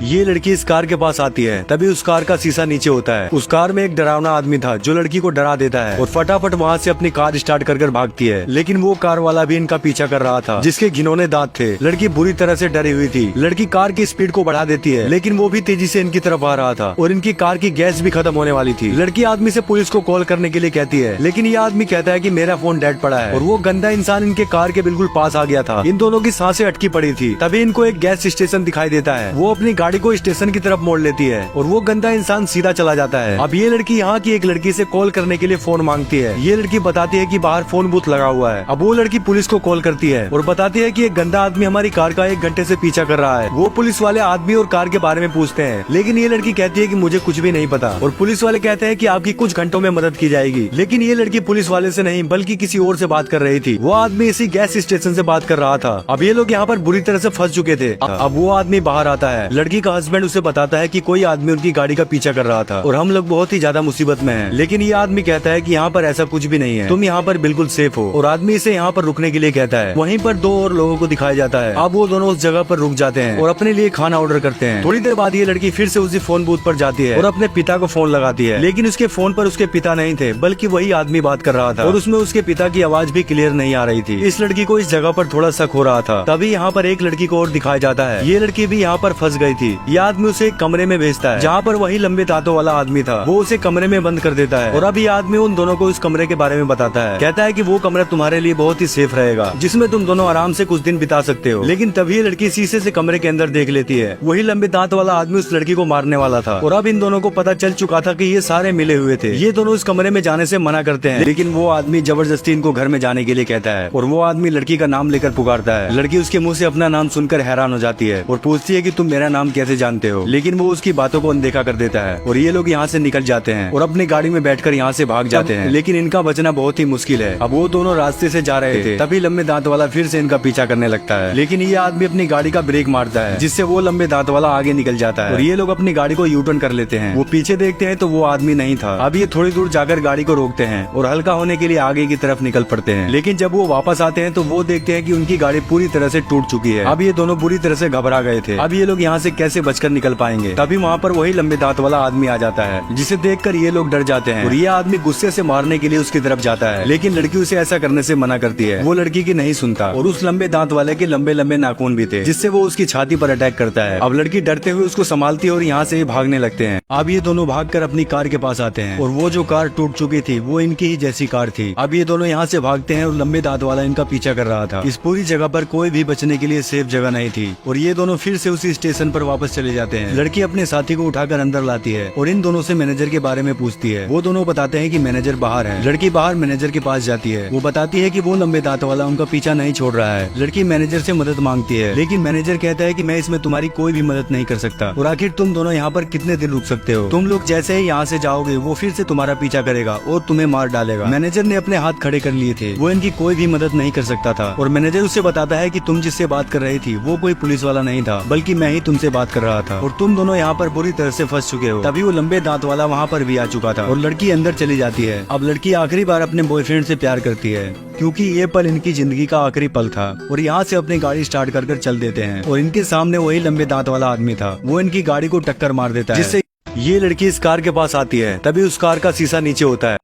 ये लड़की इस कार के पास आती है, तभी उस कार का शीशा नीचे होता है। उस कार में एक डरावना आदमी था जो लड़की को डरा देता है और फटाफट वहाँ से अपनी कार स्टार्ट कर भागती है। लेकिन वो कार वाला भी इनका पीछा कर रहा था जिसके घिनौने दांत थे। लड़की बुरी तरह से डरी हुई थी। लड़की कार की स्पीड को बढ़ा देती है, लेकिन वो भी तेजी से इनकी तरफ आ रहा था और इनकी कार की गैस भी खत्म होने वाली थी। लड़की आदमी से पुलिस को कॉल करने के लिए कहती है, लेकिन ये आदमी कहता है कि मेरा फोन डेड पड़ा है और वो गंदा इंसान इनके कार के बिल्कुल पास आ गया था। इन दोनों की सांसें अटकी पड़ी थी। तभी इनको एक गैस स्टेशन दिखाई देता है। वो अपनी गाड़ी को स्टेशन की तरफ मोड़ लेती है और वो गंदा इंसान सीधा चला जाता है। अब ये लड़की यहाँ की एक लड़की से कॉल करने के लिए फोन मांगती है। ये लड़की बताती है कि बाहर फोन बूथ लगा हुआ है। अब वो लड़की पुलिस को कॉल करती है और बताती है कि एक गंदा आदमी हमारी कार का 1 घंटे से पीछा कर रहा है। वो पुलिस वाले आदमी और कार के बारे में पूछते हैं, लेकिन ये लड़की कहती है कि मुझे कुछ भी नहीं पता। और पुलिस वाले कहते हैं कि आपकी कुछ घंटों में मदद की जाएगी। लेकिन ये लड़की पुलिस वाले से नहीं बल्कि किसी और से बात कर रही थी। वो आदमी इसी गैस स्टेशन से बात कर रहा था। अब ये लोग यहाँ पर बुरी तरह से फंस चुके थे। अब वो आदमी बाहर आता है। लड़की का हस्बैंड उसे बताता है कि कोई आदमी उनकी गाड़ी का पीछा कर रहा था और हम लोग बहुत ही ज्यादा मुसीबत में हैं। लेकिन ये आदमी कहता है कि यहाँ पर ऐसा कुछ भी नहीं है, तुम यहाँ पर बिल्कुल सेफ हो। और आदमी इसे यहाँ पर रुकने के लिए कहता है। वहीं पर 2 और लोगों को दिखाया जाता है। अब वो दोनों उस जगह पर रुक जाते हैं और अपने लिए खाना ऑर्डर करते हैं। थोड़ी देर बाद ये लड़की फिर से उसी फोन बूथ पर जाती है और अपने पिता को फोन लगाती है। लेकिन उसके फोन पर उसके पिता नहीं थे बल्कि वही आदमी बात कर रहा था और उसमें उसके पिता की आवाज भी क्लियर नहीं आ रही थी। इस लड़की को इस जगह पर थोड़ा शक हो रहा था। तभी यहाँ पर एक लड़की को और दिखाया जाता है। ये लड़की भी यहाँ पर फंस गई थी। ये आदमी उसे एक कमरे में भेजता है जहाँ पर वही लंबे दांतों वाला आदमी था। वो उसे कमरे में बंद कर देता है और अब ये आदमी उन दोनों को इस कमरे के बारे में बताता है। कहता है कि वो कमरा तुम्हारे लिए बहुत ही सेफ रहेगा, जिसमें तुम दोनों आराम से कुछ दिन बिता सकते हो। लेकिन तभी ये लड़की शीशे से कमरे के अंदर देख लेती है। वही लंबे दांत वाला आदमी उस लड़की को मारने वाला था और अब इन दोनों को पता चल चुका था कि ये सारे मिले हुए थे। ये दोनों इस कमरे में जाने से मना करते हैं, लेकिन वो आदमी जबरदस्ती इनको घर में जाने के लिए कहता है और वो आदमी लड़की का नाम लेकर पुकारता है। लड़की उसके मुंह से अपना नाम सुनकर हैरान हो जाती है और पूछती है कि तुम मेरा नाम कैसे जानते हो, लेकिन वो उसकी बातों को अनदेखा कर देता है और ये लोग यहाँ से निकल जाते हैं और अपनी गाड़ी में बैठकर यहाँ से भाग जाते हैं। लेकिन इनका बचना बहुत ही मुश्किल है। अब वो दोनों रास्ते से जा रहे थे, तभी लंबे दांत वाला फिर से इनका पीछा करने लगता है। लेकिन ये आदमी अपनी गाड़ी का ब्रेक मारता है, जिससे वो लंबे दांत वाला आगे निकल जाता है और ये लोग अपनी गाड़ी को यूटर्न कर लेते हैं। वो पीछे देखते हैं तो वो आदमी नहीं था। अब ये थोड़ी दूर जाकर गाड़ी को रोकते हैं और हल्का होने के लिए आगे की तरफ निकल पड़ते हैं। लेकिन जब वो वापस आते हैं तो वो देखते हैं कि उनकी गाड़ी पूरी तरह से टूट चुकी है। अब ये दोनों बुरी तरह से घबरा गए थे। अब ये लोग यहाँ से कैसे बचकर निकल पाएंगे। तभी वहाँ पर वही लंबे दांत वाला आदमी आ जाता है, जिसे देखकर ये लोग डर जाते हैं और ये आदमी गुस्से से मारने के लिए उसकी तरफ जाता है। लेकिन लड़की उसे ऐसा करने से मना करती है। वो लड़की की नहीं सुनता और उस लंबे दांत वाले के लंबे लंबे नाखून भी थे, जिससे वो उसकी छाती पर अटैक करता है। अब लड़की डरते हुए उसको संभालती है और यहाँ से भागने लगते हैं। अब ये दोनों भागकर अपनी कार के पास आते हैं और वो जो कार टूट चुकी थी वो इनकी ही जैसी कार थी। अब ये दोनों यहाँ से भागते हैं और लंबे दांत वाला इनका पीछा कर रहा था। इस पूरी जगह पर कोई भी बचने के लिए सेफ जगह नहीं थी और ये दोनों फिर से उसी स्टेशन पर वापस चले जाते हैं। लड़की अपने साथी को उठाकर अंदर लाती है और इन दोनों से मैनेजर के बारे में पूछती है। वो दोनों बताते हैं कि मैनेजर बाहर है। लड़की बाहर मैनेजर के पास जाती है। वो बताती है कि वो लंबे दांत वाला उनका पीछा नहीं छोड़ रहा है। लड़की मैनेजर से मदद मांगती है, लेकिन मैनेजर कहता है कि मैं इसमें तुम्हारी कोई भी मदद नहीं कर सकता और आखिर तुम दोनों यहाँ पर कितने दिन रुक सकते हो। तुम लोग जैसे ही यहाँ से जाओगे वो फिर से तुम्हारा पीछा करेगा और तुम्हें मार डालेगा। मैनेजर ने अपने हाथ खड़े कर लिए थे। वो इनकी कोई भी मदद नहीं कर सकता था और मैनेजर उससे बताता है कि तुम जिससे बात कर रही थी वो कोई पुलिस वाला नहीं था बल्कि मैं ही तुमसे बात कर रहा था और तुम दोनों यहाँ पर बुरी तरह से फंस चुके हो। तभी वो लंबे दांत वाला वहाँ पर भी आ चुका था और लड़की अंदर चली जाती है। अब लड़की आखिरी बार अपने बॉयफ्रेंड से प्यार करती है क्योंकि ये पल इनकी जिंदगी का आखिरी पल था और यहाँ से अपनी गाड़ी स्टार्ट कर चल देते हैं और इनके सामने वही लंबे दांत वाला आदमी था। वो इनकी गाड़ी को टक्कर मार देता है, जिससे ये लड़की इस कार के पास आती है। तभी उस कार का शीशा नीचे होता है।